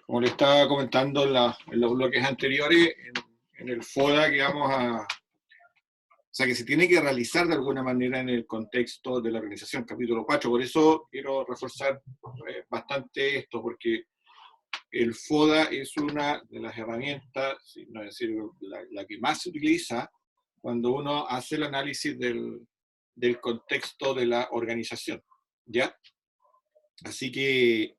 Como le estaba comentando en los bloques anteriores, en el FODA que vamos a... O sea, que se tiene que realizar de alguna manera en el contexto de la organización, capítulo 4. Por eso quiero reforzar bastante esto, porque el FODA es una de las herramientas, si no decir la que más se utiliza cuando uno hace el análisis del contexto de la organización. ¿Ya? Así que,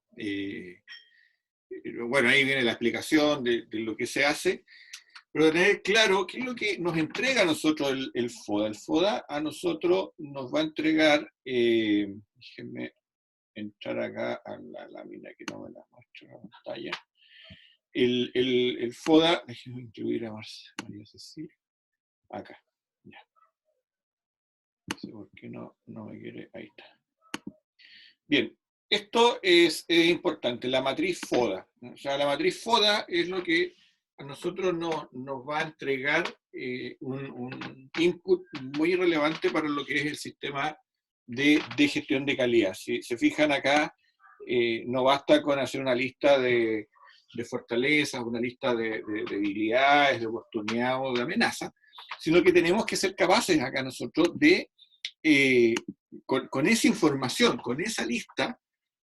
bueno, ahí viene la explicación de lo que se hace, pero tener claro qué es lo que nos entrega a nosotros el FODA. El FODA a nosotros nos va a entregar, déjenme entrar acá a la lámina que no me la muestra la pantalla. El FODA, déjenme incluir a María Cecilia, acá, ya. No sé por qué no me quiere, ahí está. Bien, esto es importante, la matriz FODA. O sea, la matriz FODA es lo que a nosotros nos va a entregar un input muy relevante para lo que es el sistema de gestión de calidad. Si se fijan acá, no basta con hacer una lista de fortalezas, una lista de debilidades, de oportunidades o de amenazas, sino que tenemos que ser capaces acá nosotros de, con esa información, con esa lista,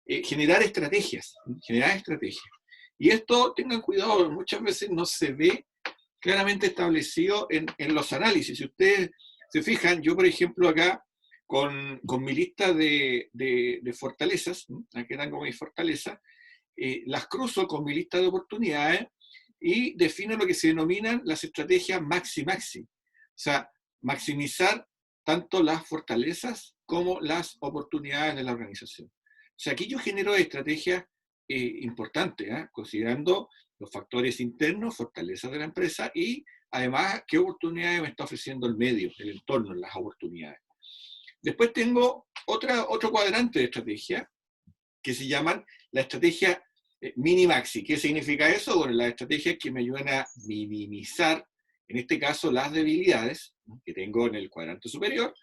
generar estrategias, generar estrategias. Y esto, tengan cuidado, muchas veces no se ve claramente establecido en los análisis. Si ustedes se fijan, yo por ejemplo acá, con mi lista de fortalezas, aquí tengo mis fortalezas, las cruzo con mi lista de oportunidades y defino lo que se denominan las estrategias maxi-maxi. O sea, maximizar tanto las fortalezas como las oportunidades de la organización. O sea, aquí yo genero estrategias importantes, considerando los factores internos, fortalezas de la empresa y además qué oportunidades me está ofreciendo el medio, el entorno, las oportunidades. Después tengo otro cuadrante de estrategia que se llaman la estrategia mini-maxi. ¿Qué significa eso? Bueno, las estrategias que me ayudan a minimizar, en este caso, las debilidades que tengo en el cuadrante superior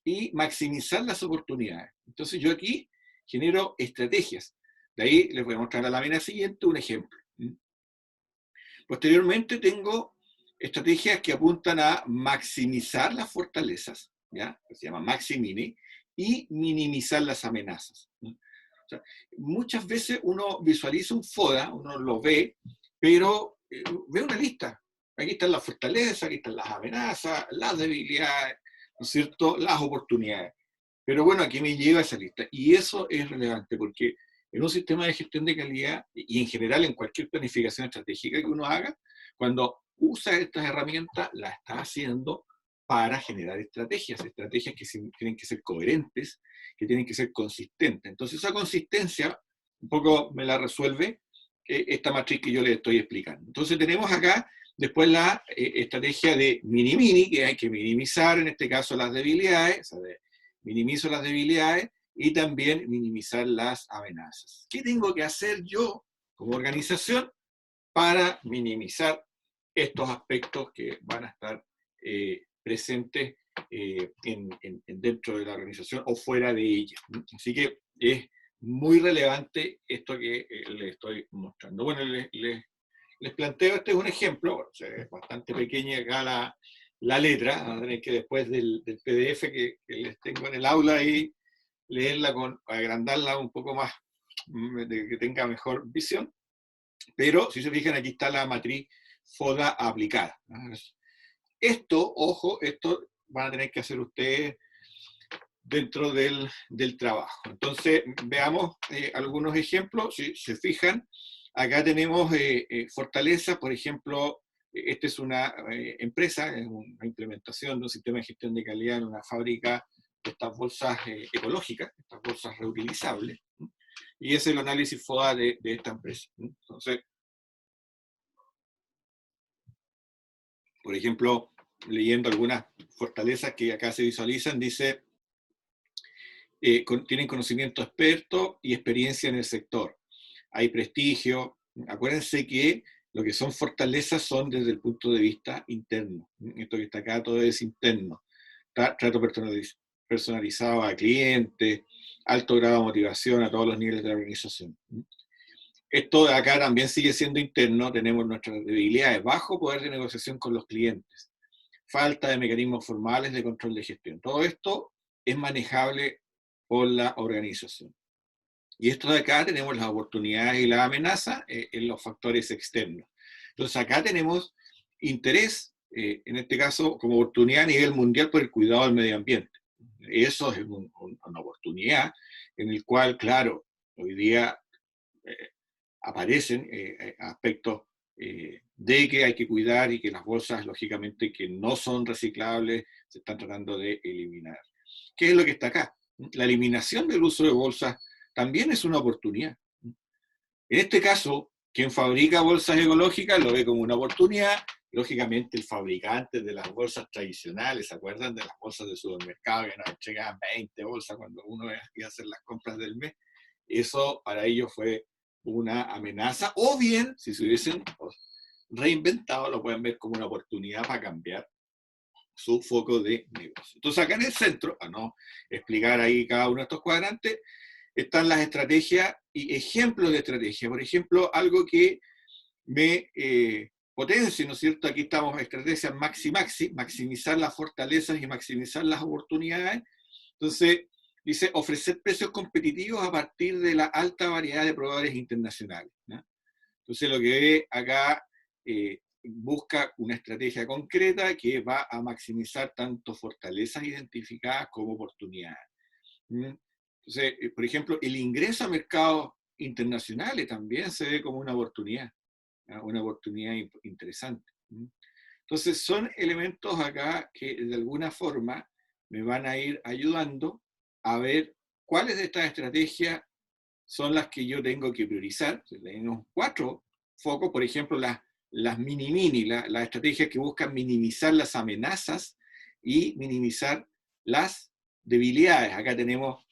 y maximizar las oportunidades. Entonces yo aquí genero estrategias. De ahí les voy a mostrar a la lámina siguiente un ejemplo. Posteriormente tengo estrategias que apuntan a maximizar las fortalezas, ¿ya? Que se llama maxi-mini, y minimizar las amenazas. O sea, muchas veces uno visualiza un FODA, uno lo ve, pero ve una lista. Aquí están las fortalezas, aquí están las amenazas, las debilidades, ¿no es cierto?, las oportunidades. Pero bueno, aquí me lleva esa lista. Y eso es relevante porque en un sistema de gestión de calidad y en general en cualquier planificación estratégica que uno haga, cuando usa estas herramientas, la está haciendo para generar estrategias, estrategias que tienen que ser coherentes, que tienen que ser consistentes. Entonces esa consistencia un poco me la resuelve esta matriz que yo les estoy explicando. Entonces tenemos acá después la estrategia de mini-mini, que hay que minimizar en este caso las debilidades, o sea, minimizo las debilidades y también minimizar las amenazas. ¿Qué tengo que hacer yo como organización para minimizar estos aspectos que van a estar presentes dentro de la organización o fuera de ella? Así que es muy relevante esto que les estoy mostrando. Bueno, les planteo, este es un ejemplo, o sea, es bastante pequeña acá la letra, van a tener que después del PDF que les tengo en el aula ahí, leerla, agrandarla un poco más, de que tenga mejor visión, pero si se fijan aquí está la matriz FODA aplicada. Esto, ojo, esto van a tener que hacer ustedes dentro del trabajo. Entonces, veamos algunos ejemplos. Si se fijan, acá tenemos fortalezas, por ejemplo, esta es una empresa, es una implementación de un sistema de gestión de calidad en una fábrica de estas bolsas ecológicas, estas bolsas reutilizables, y ese es el análisis FODA de esta empresa. Entonces, por ejemplo, leyendo algunas fortalezas que acá se visualizan, dice, tienen conocimiento experto y experiencia en el sector. Hay prestigio. Acuérdense que lo que son fortalezas son desde el punto de vista interno. Esto que está acá todo es interno. Trato personalizado a clientes, alto grado de motivación a todos los niveles de la organización. Esto de acá también sigue siendo interno, tenemos nuestras debilidades, bajo poder de negociación con los clientes, falta de mecanismos formales de control de gestión. Todo esto es manejable por la organización. Y esto de acá tenemos las oportunidades y las amenazas en los factores externos. Entonces acá tenemos interés, en este caso como oportunidad a nivel mundial por el cuidado del medio ambiente. Eso es una oportunidad en el cual, claro, hoy día aparecen aspectos de que hay que cuidar y que las bolsas, lógicamente, que no son reciclables, se están tratando de eliminar. ¿Qué es lo que está acá? La eliminación del uso de bolsas también es una oportunidad. En este caso, quien fabrica bolsas ecológicas lo ve como una oportunidad. Lógicamente, el fabricante de las bolsas tradicionales, ¿se acuerdan de las bolsas de supermercado que nos entregaban 20 bolsas cuando uno iba a hacer las compras del mes? Eso para ellos fue una amenaza, o bien, si se hubiesen reinventado, lo pueden ver como una oportunidad para cambiar su foco de negocio. Entonces acá en el centro, a no explicar ahí cada uno de estos cuadrantes, están las estrategias y ejemplos de estrategia. Por ejemplo, algo que me potencie, ¿no es cierto? Aquí estamos en estrategias maxi-maxi, maximizar las fortalezas y maximizar las oportunidades. Entonces, dice, ofrecer precios competitivos a partir de la alta variedad de proveedores internacionales, ¿no? Entonces, lo que ve acá busca una estrategia concreta que va a maximizar tanto fortalezas identificadas como oportunidades. Entonces, por ejemplo, el ingreso a mercados internacionales también se ve como una oportunidad interesante. Entonces, son elementos acá que de alguna forma me van a ir ayudando a ver cuáles de estas estrategias son las que yo tengo que priorizar. Tenemos 4 focos, por ejemplo, las mini-mini, las estrategias que buscan minimizar las amenazas y minimizar las debilidades. Acá tenemos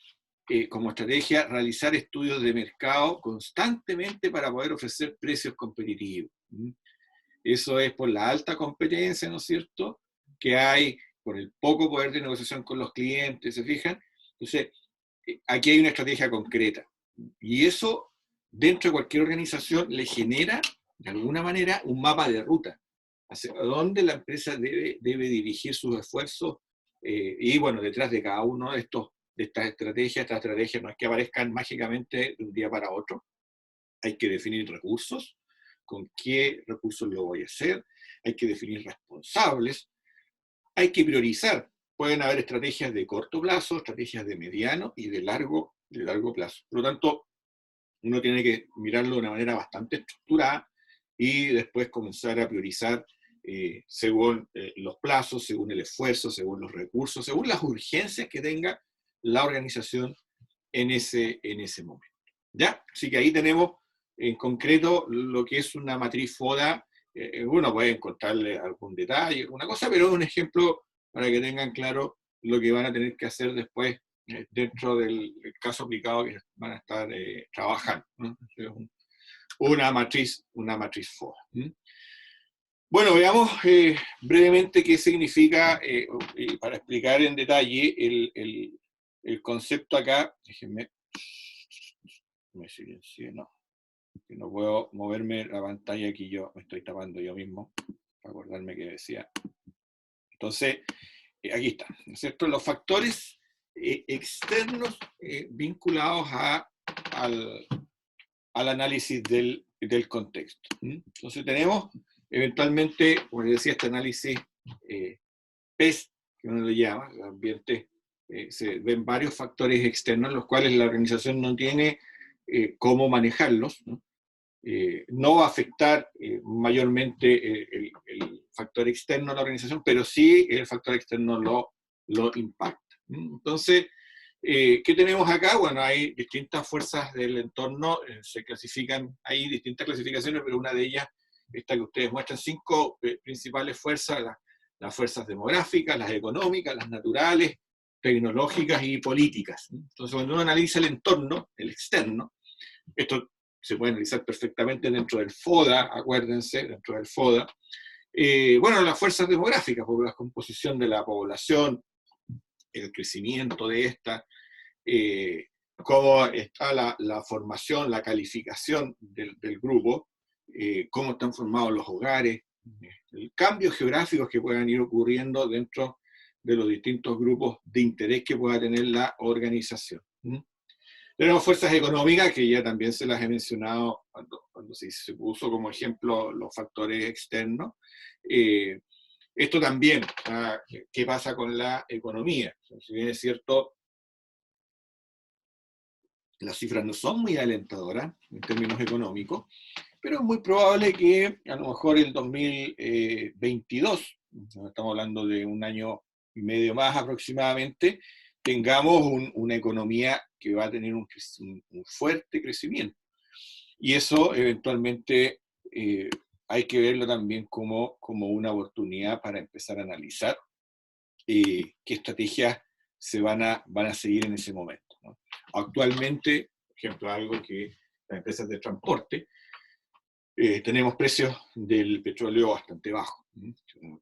como estrategia realizar estudios de mercado constantemente para poder ofrecer precios competitivos. Eso es por la alta competencia, ¿no es cierto?, que hay, por el poco poder de negociación con los clientes, ¿se fijan? Entonces, aquí hay una estrategia concreta. Y eso, dentro de cualquier organización, le genera, de alguna manera, un mapa de ruta, hacia dónde la empresa debe dirigir sus esfuerzos, y bueno, detrás de cada uno de estas estrategias no es que aparezcan mágicamente de un día para otro, hay que definir recursos, con qué recursos lo voy a hacer, hay que definir responsables, hay que priorizar. Pueden haber estrategias de corto plazo, estrategias de mediano y de largo plazo. Por lo tanto, uno tiene que mirarlo de una manera bastante estructurada y después comenzar a priorizar según los plazos, según el esfuerzo, según los recursos, según las urgencias que tenga la organización en ese momento. ¿Ya? Así que ahí tenemos en concreto lo que es una matriz FODA. Uno puede encontrarle algún detalle, alguna cosa, pero es un ejemplo para que tengan claro lo que van a tener que hacer después dentro del caso aplicado que van a estar trabajando, ¿no? Una matriz FODA. Bueno, veamos brevemente qué significa, para explicar en detalle el concepto acá. Déjenme, me silencié, no, que no puedo moverme la pantalla aquí, yo me estoy tapando yo mismo, para acordarme que decía. Entonces, aquí está, ¿no es cierto? Los factores externos vinculados al análisis del contexto. Entonces tenemos eventualmente, como les decía, este análisis PEST, que uno lo llama, el ambiente, se ven varios factores externos, los cuales la organización no tiene cómo manejarlos, ¿no? No va a afectar mayormente el factor externo a la organización, pero sí el factor externo lo impacta. Entonces, ¿qué tenemos acá? Bueno, hay distintas fuerzas del entorno, se clasifican, hay distintas clasificaciones, pero una de ellas, esta que ustedes muestran, 5 principales fuerzas, las fuerzas demográficas, las económicas, las naturales, tecnológicas y políticas. Entonces, cuando uno analiza el entorno, el externo, esto se puede analizar perfectamente dentro del FODA, acuérdense, dentro del FODA. Bueno, las fuerzas demográficas, porque la composición de la población, el crecimiento de esta, cómo está la formación, la calificación del grupo, cómo están formados los hogares, cambios geográficos que puedan ir ocurriendo dentro de los distintos grupos de interés que pueda tener la organización. Tenemos fuerzas económicas, que ya también se las he mencionado cuando se puso como ejemplo los factores externos. Esto también, ¿qué pasa con la economía? Si bien es cierto, las cifras no son muy alentadoras en términos económicos, pero es muy probable que a lo mejor el 2022, estamos hablando de un año y medio más aproximadamente, tengamos una economía que va a tener un fuerte crecimiento. Y eso eventualmente hay que verlo también como una oportunidad para empezar a analizar qué estrategias se van a seguir en ese momento, ¿no? Actualmente, por ejemplo, algo que las empresas de transporte, tenemos precios del petróleo bastante bajos.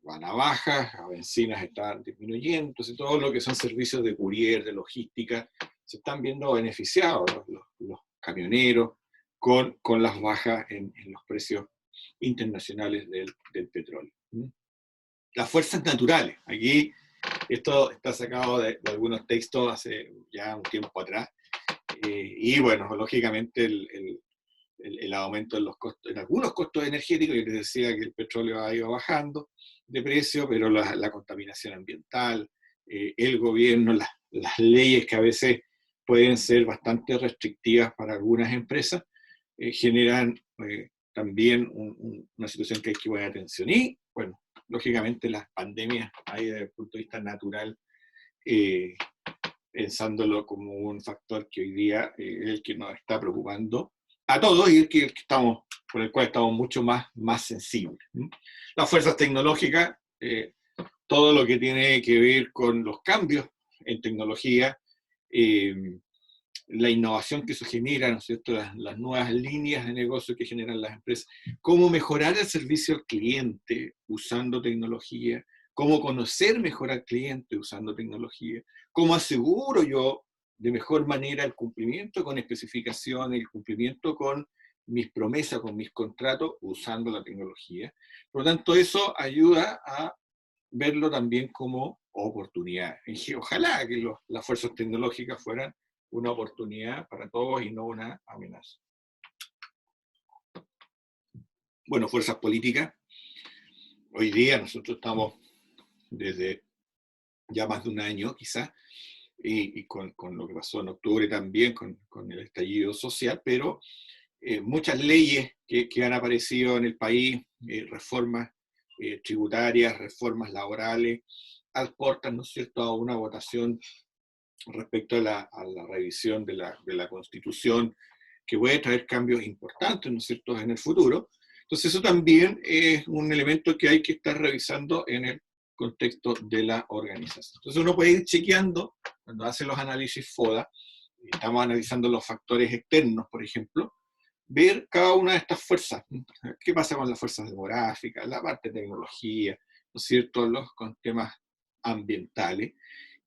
Van a bajas, las bencinas están disminuyendo, entonces todo lo que son servicios de courier, de logística, se están viendo beneficiados los camioneros con las bajas en los precios internacionales del petróleo. Las fuerzas naturales, aquí esto está sacado de algunos textos hace ya un tiempo atrás, y bueno, lógicamente el aumento en los costos, en algunos costos energéticos. Yo les decía que el petróleo ha ido bajando de precio, pero la contaminación ambiental, el gobierno, las leyes que a veces pueden ser bastante restrictivas para algunas empresas, generan también una situación que hay que poner atención. Y, bueno, lógicamente las pandemias, ahí desde el punto de vista natural, pensándolo como un factor que hoy día es el que nos está preocupando a todos y por el cual estamos mucho más sensibles. Las fuerzas tecnológicas, todo lo que tiene que ver con los cambios en tecnología, la innovación que eso genera, ¿no es cierto?, las nuevas líneas de negocio que generan las empresas, cómo mejorar el servicio al cliente usando tecnología, cómo conocer mejor al cliente usando tecnología, cómo aseguro yo de mejor manera el cumplimiento con especificaciones, el cumplimiento con mis promesas, con mis contratos usando la tecnología. Por lo tanto, eso ayuda a verlo también como oportunidad. Y ojalá que las fuerzas tecnológicas fueran una oportunidad para todos y no una amenaza. Bueno, fuerzas políticas. Hoy día nosotros estamos desde ya más de un año quizás, y con lo que pasó en octubre también, con el estallido social, pero muchas leyes que han aparecido en el país, reformas tributarias, reformas laborales, aportan, ¿no es cierto?, a una votación respecto a la revisión de la Constitución, que puede traer cambios importantes, ¿no es cierto?, en el futuro. Entonces eso también es un elemento que hay que estar revisando en el contexto de la organización. Entonces uno puede ir chequeando, cuando hace los análisis FODA, estamos analizando los factores externos, por ejemplo, ver cada una de estas fuerzas. ¿Qué pasa con las fuerzas demográficas, la parte de tecnología, ¿no es cierto?, con temas ambientales?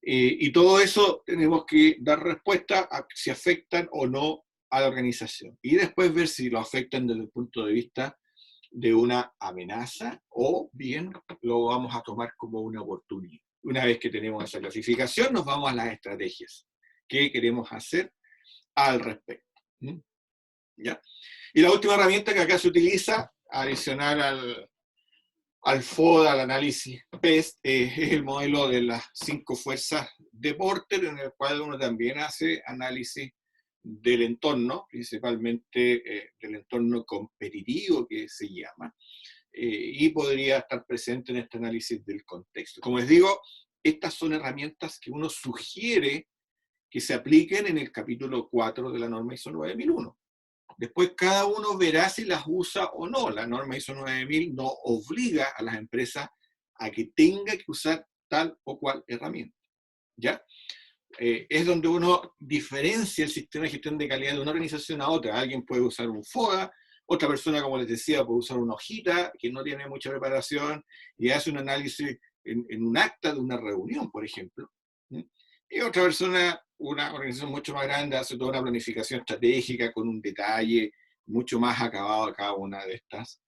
Y todo eso tenemos que dar respuesta a si afectan o no a la organización. Y después ver si lo afectan desde el punto de vista de una amenaza o bien lo vamos a tomar como una oportunidad. Una vez que tenemos esa clasificación, nos vamos a las estrategias. ¿Qué queremos hacer al respecto? ¿Ya? Y la última herramienta que acá se utiliza, adicional al FODA, al análisis PEST, es el modelo de las 5 fuerzas de Porter, en el cual uno también hace análisis del entorno, principalmente del entorno competitivo que se llama, y podría estar presente en este análisis del contexto. Como les digo, estas son herramientas que uno sugiere que se apliquen en el capítulo 4 de la norma ISO 9001. Después cada uno verá si las usa o no. La norma ISO 9000 no obliga a las empresas a que tenga que usar tal o cual herramienta. ¿Ya? Es donde uno diferencia el sistema de gestión de calidad de una organización a otra. Alguien puede usar un FODA, otra persona, como les decía, puede usar una hojita que no tiene mucha preparación y hace un análisis en un acta de una reunión, por ejemplo. Y otra persona una organización mucho más grande hace toda una planificación estratégica con un detalle mucho más acabado a cada una de estas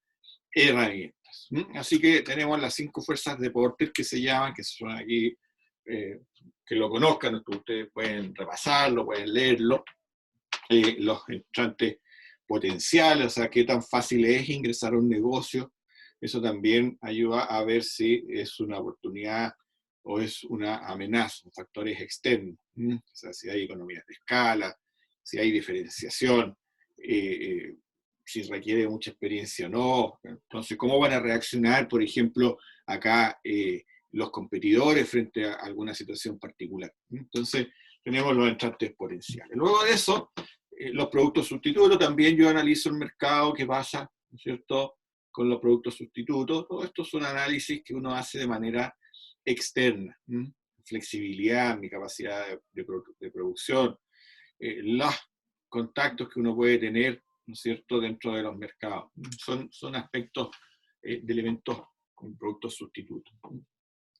herramientas. Así que tenemos las 5 fuerzas de Porter que se llaman, que son aquí, que lo conozcan, ustedes pueden repasarlo, pueden leerlo, los entrantes potenciales, o sea, qué tan fácil es ingresar a un negocio. Eso también ayuda a ver si es una oportunidad o es una amenaza, factores externos. O sea, si hay economías de escala, si hay diferenciación, si requiere mucha experiencia o no. Entonces, ¿cómo van a reaccionar, por ejemplo, acá los competidores frente a alguna situación particular? Entonces, tenemos los entrantes potenciales. Luego de eso, los productos sustitutos, también yo analizo el mercado, qué pasa, ¿no es cierto?, con los productos sustitutos. Todo esto es un análisis que uno hace de manera externa. Flexibilidad, mi capacidad de producción, los contactos que uno puede tener, ¿no es cierto?, dentro de los mercados. Son aspectos de elementos con productos sustitutos.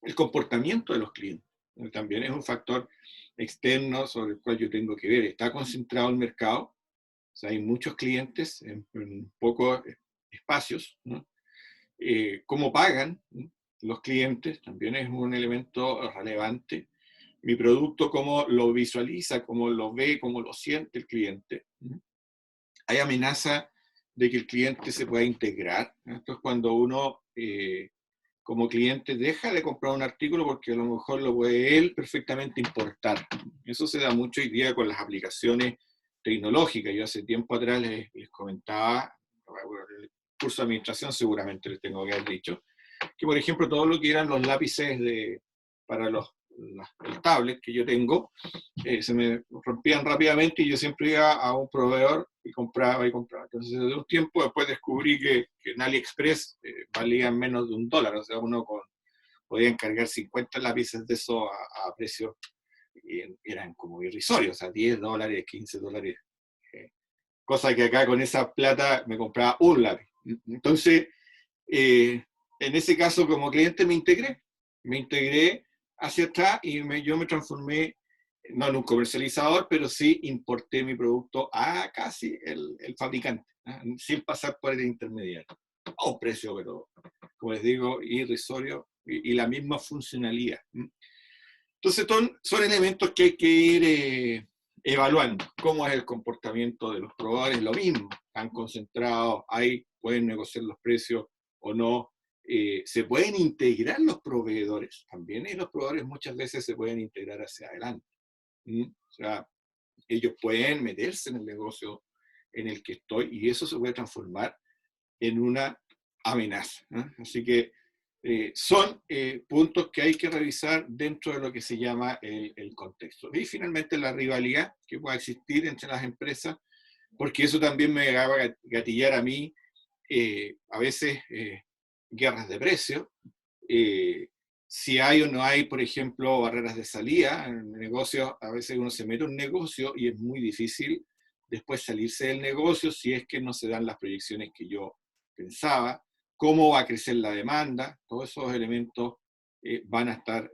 El comportamiento de los clientes también es un factor externo sobre el cual yo tengo que ver. Está concentrado el mercado, o sea, hay muchos clientes en pocos espacios, ¿no? Cómo pagan, ¿no?, los clientes también es un elemento relevante. Mi producto, cómo lo visualiza, cómo lo ve, cómo lo siente el cliente. Hay amenaza de que el cliente se pueda integrar. Esto es cuando uno, como cliente, deja de comprar un artículo porque a lo mejor lo puede él perfectamente importar. Eso se da mucho hoy día con las aplicaciones tecnológicas. Yo hace tiempo atrás les comentaba, en el curso de administración seguramente les tengo que haber dicho, que por ejemplo todo lo que eran los lápices para el tablet que yo tengo, se me rompían rápidamente y yo siempre iba a un proveedor y compraba y compraba. Entonces, de un tiempo después descubrí que en AliExpress valían menos de $1, o sea, podía encargar 50 lápices de eso a precios, y eran como irrisorios, o sea, $10, $15, cosa que acá con esa plata me compraba un lápiz. Entonces, en ese caso como cliente me integré hacia atrás y yo me transformé, no en un comercializador, pero sí importé mi producto a casi el fabricante, ¿no?, sin pasar por el intermediario. A un precio, pero, como les digo, irrisorio y la misma funcionalidad. Entonces son elementos que hay que ir evaluando. ¿Cómo es el comportamiento de los proveedores? Lo mismo, están concentrados, pueden negociar los precios o no. Se pueden integrar los proveedores también, y los proveedores muchas veces se pueden integrar hacia adelante. O sea, ellos pueden meterse en el negocio en el que estoy y eso se puede transformar en una amenaza, ¿no? Así que son puntos que hay que revisar dentro de lo que se llama el contexto. Y finalmente la rivalidad que pueda existir entre las empresas, porque eso también me va a gatillar a mí a veces guerras de precios. Si hay o no hay, por ejemplo, barreras de salida en negocios, a veces uno se mete en un negocio y es muy difícil después salirse del negocio si es que no se dan las proyecciones que yo pensaba, cómo va a crecer la demanda, todos esos elementos van a estar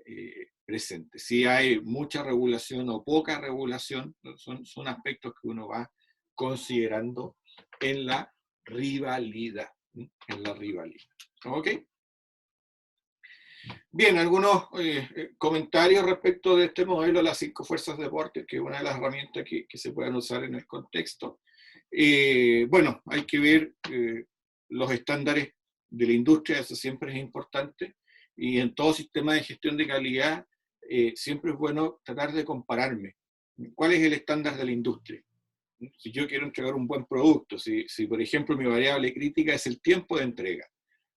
presentes. Si hay mucha regulación o poca regulación, son aspectos que uno va considerando en la rivalidad. ¿Ok? Bien, algunos comentarios respecto de este modelo de las 5 fuerzas de Porter, que es una de las herramientas que se pueden usar en el contexto. Bueno, hay que ver los estándares de la industria, eso siempre es importante, y en todo sistema de gestión de calidad siempre es bueno tratar de compararme. ¿Cuál es el estándar de la industria? Si yo quiero entregar un buen producto, si por ejemplo mi variable crítica es el tiempo de entrega,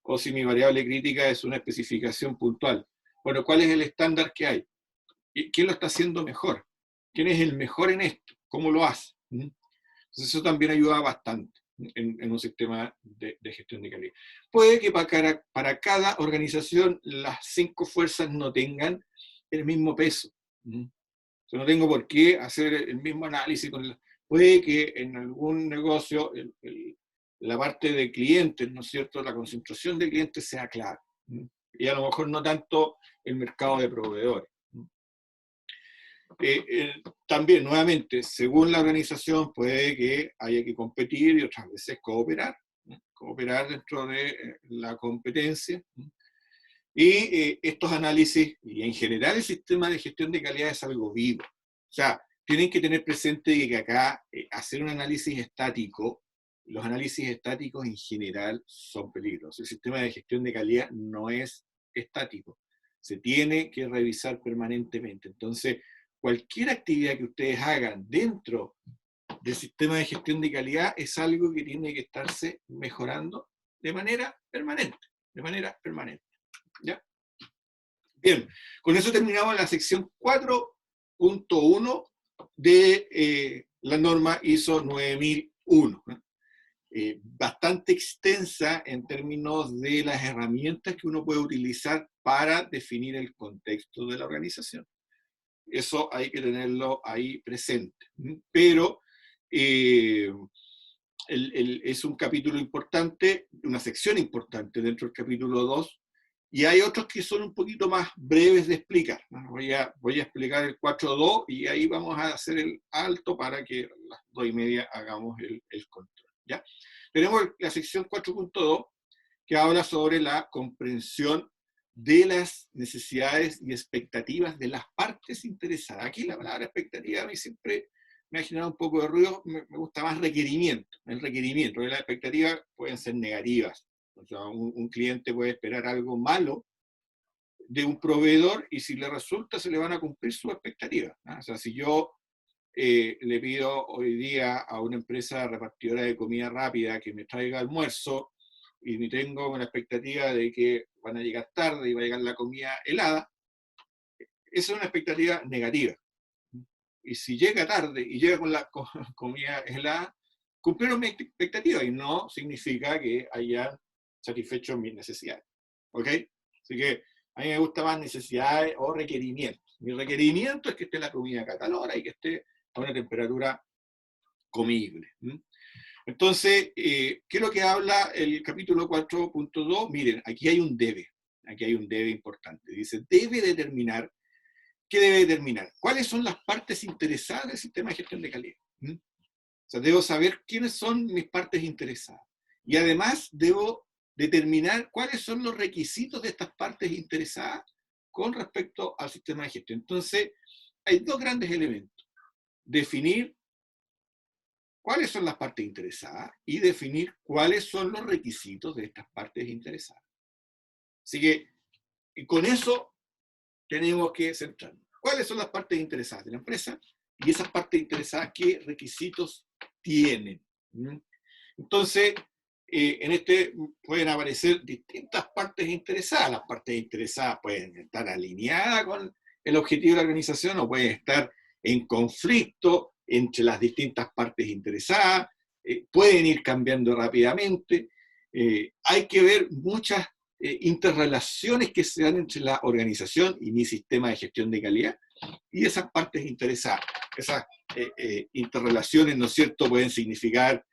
o si mi variable crítica es una especificación puntual. Bueno, ¿cuál es el estándar que hay? ¿Quién lo está haciendo mejor? ¿Quién es el mejor en esto? ¿Cómo lo hace? Entonces eso también ayuda bastante en un sistema de gestión de calidad. Puede que para cada organización las 5 fuerzas no tengan el mismo peso. Yo no tengo por qué hacer el mismo análisis. Puede que en algún negocio la parte de clientes, ¿no es cierto?, la concentración de clientes sea clave. Y a lo mejor no tanto el mercado de proveedores. También, nuevamente, según la organización puede que haya que competir y otras veces cooperar, ¿no? Cooperar dentro de la competencia. Y estos análisis, y en general el sistema de gestión de calidad es algo vivo. O sea, tienen que tener presente que acá hacer un análisis estático, los análisis estáticos en general son peligrosos. El sistema de gestión de calidad no es estático, se tiene que revisar permanentemente. Entonces, cualquier actividad que ustedes hagan dentro del sistema de gestión de calidad es algo que tiene que estarse mejorando de manera permanente, de manera permanente. ¿Ya? Bien, con eso terminamos la sección 4.1 de la norma ISO 9001. Bastante extensa en términos de las herramientas que uno puede utilizar para definir el contexto de la organización. Eso hay que tenerlo ahí presente. Pero es un capítulo importante, una sección importante dentro del capítulo 2, y hay otros que son un poquito más breves de explicar. Voy a explicar el 4.2 y ahí vamos a hacer el alto para que a las 2:30 hagamos el control. ¿Ya? Tenemos la sección 4.2 que habla sobre la comprensión de las necesidades y expectativas de las partes interesadas. Aquí la palabra expectativa a mí siempre me ha generado un poco de ruido, me gusta más requerimiento. El requerimiento, porque las expectativas pueden ser negativas. O sea, un cliente puede esperar algo malo de un proveedor y si le resulta se le van a cumplir sus expectativas, ¿no? O sea, si yo le pido hoy día a una empresa repartidora de comida rápida que me traiga almuerzo y tengo la expectativa de que van a llegar tarde y va a llegar la comida helada, esa es una expectativa negativa. Y si llega tarde y llega con la comida helada, cumplieron mi expectativa y no significa que haya satisfecho mis necesidades. ¿Ok? Así que a mí me gusta más necesidades o requerimientos. Mi requerimiento es que esté la comida a tal hora y que esté a una temperatura comible. Entonces, ¿qué es lo que habla el capítulo 4.2? Miren, aquí hay un debe importante. Dice, debe determinar. ¿Qué debe determinar? ¿Cuáles son las partes interesadas del sistema de gestión de calidad? O sea, debo saber quiénes son mis partes interesadas. Y además debo determinar cuáles son los requisitos de estas partes interesadas con respecto al sistema de gestión. Entonces, hay dos grandes elementos. Definir cuáles son las partes interesadas y definir cuáles son los requisitos de estas partes interesadas. Así que, y con eso tenemos que centrarnos. ¿Cuáles son las partes interesadas de la empresa? Y esas partes interesadas, ¿qué requisitos tienen? Entonces, en este pueden aparecer distintas partes interesadas. Las partes interesadas pueden estar alineadas con el objetivo de la organización o pueden estar en conflicto entre las distintas partes interesadas, pueden ir cambiando rápidamente. Hay que ver muchas interrelaciones que se dan entre la organización y mi sistema de gestión de calidad y esas partes interesadas. Esas interrelaciones, ¿no es cierto?, pueden significar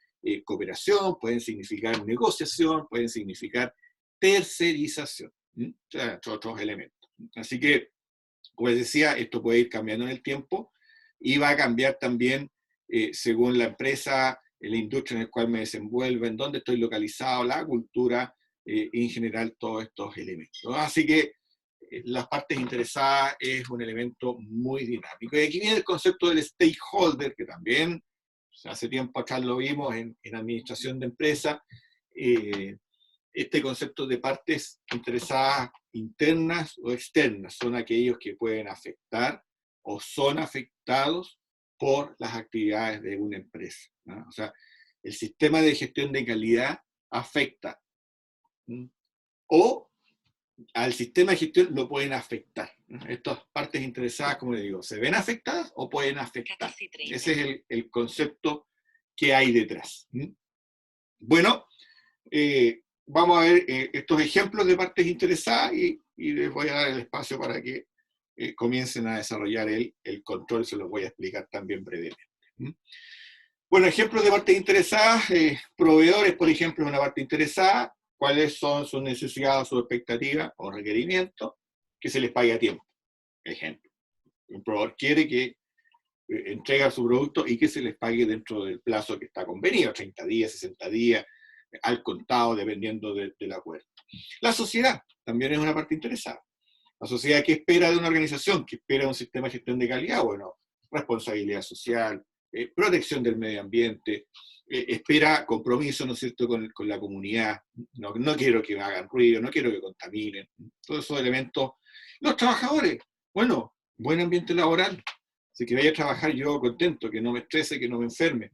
cooperación, pueden significar negociación, pueden significar tercerización, o sea, otros elementos. Así que, como les decía, esto puede ir cambiando en el tiempo y va a cambiar también según la empresa, la industria en la cual me desenvuelvo, en dónde estoy localizado, la cultura, en general todos estos elementos, ¿no? Así que las partes interesadas es un elemento muy dinámico. Y aquí viene el concepto del stakeholder, que también hace tiempo atrás lo vimos en administración de empresas, este concepto de partes interesadas internas o externas, son aquellos que pueden afectar o son afectados por las actividades de una empresa, ¿no? O sea, el sistema de gestión de calidad afecta, ¿no? O al sistema de gestión lo pueden afectar, ¿no? Estas partes interesadas, como les digo, ¿se ven afectadas o pueden afectar? Ese es el concepto que hay detrás. Bueno, vamos a ver estos ejemplos de partes interesadas y les voy a dar el espacio para que comiencen a desarrollar el control, se los voy a explicar también brevemente. Bueno, ejemplos de partes interesadas, proveedores, por ejemplo, es una parte interesada, cuáles son sus necesidades, sus expectativas o requerimientos, que se les pague a tiempo, ejemplo. El proveedor quiere que entregue su producto y que se les pague dentro del plazo que está convenido, 30 días, 60 días, al contado, dependiendo del acuerdo. La sociedad también es una parte interesada. La sociedad, ¿qué espera de una organización? ¿Qué espera de un sistema de gestión de calidad? Bueno, responsabilidad social, protección del medio ambiente, espera compromiso, ¿no es cierto?, con la comunidad. No quiero que hagan ruido, no quiero que contaminen. Todos esos elementos. Los trabajadores, bueno, buen ambiente laboral. Así que vaya a trabajar yo contento, que no me estrese, que no me enferme.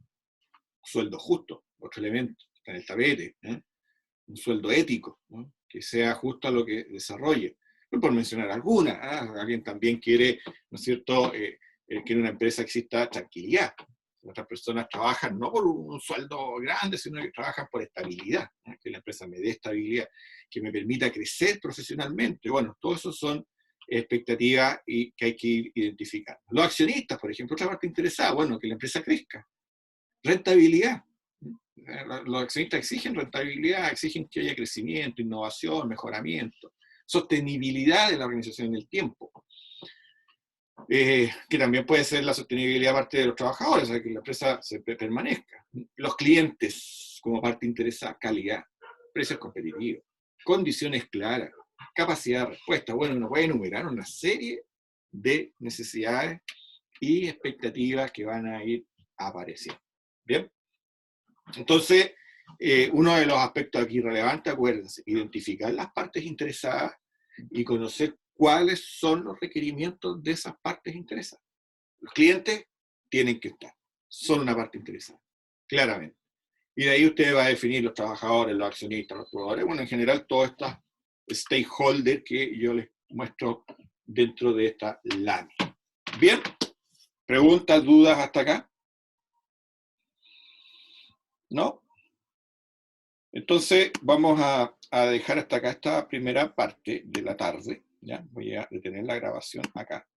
Sueldo justo, otro elemento, está en el tapete. Un sueldo ético, ¿no? Que sea justo a lo que desarrolle. Por mencionar alguna, alguien también quiere, ¿no es cierto?, que en una empresa exista tranquilidad. Otras personas trabajan no por un sueldo grande, sino que trabajan por estabilidad, ¿no? Que la empresa me dé estabilidad, que me permita crecer profesionalmente. Bueno, todo eso son expectativas y que hay que ir identificando. Los accionistas, por ejemplo, otra parte interesada, bueno, que la empresa crezca. Rentabilidad. Los accionistas exigen rentabilidad, exigen que haya crecimiento, innovación, mejoramiento, sostenibilidad de la organización en el tiempo, que también puede ser la sostenibilidad parte de los trabajadores, o sea, que la empresa permanezca. Los clientes como parte interesada, calidad, precios competitivos, condiciones claras, capacidad de respuesta. Bueno, uno puede enumerar una serie de necesidades y expectativas que van a ir apareciendo. ¿Bien? Entonces, uno de los aspectos aquí relevantes, acuérdense, identificar las partes interesadas y conocer cuáles son los requerimientos de esas partes interesadas. Los clientes tienen que estar, son una parte interesada, claramente. Y de ahí usted va a definir los trabajadores, los accionistas, los proveedores, bueno, en general todos estos stakeholders que yo les muestro dentro de esta lámina. Bien, preguntas, dudas hasta acá. ¿No? Entonces vamos a dejar hasta acá esta primera parte de la tarde. ¿Ya? Voy a detener la grabación acá.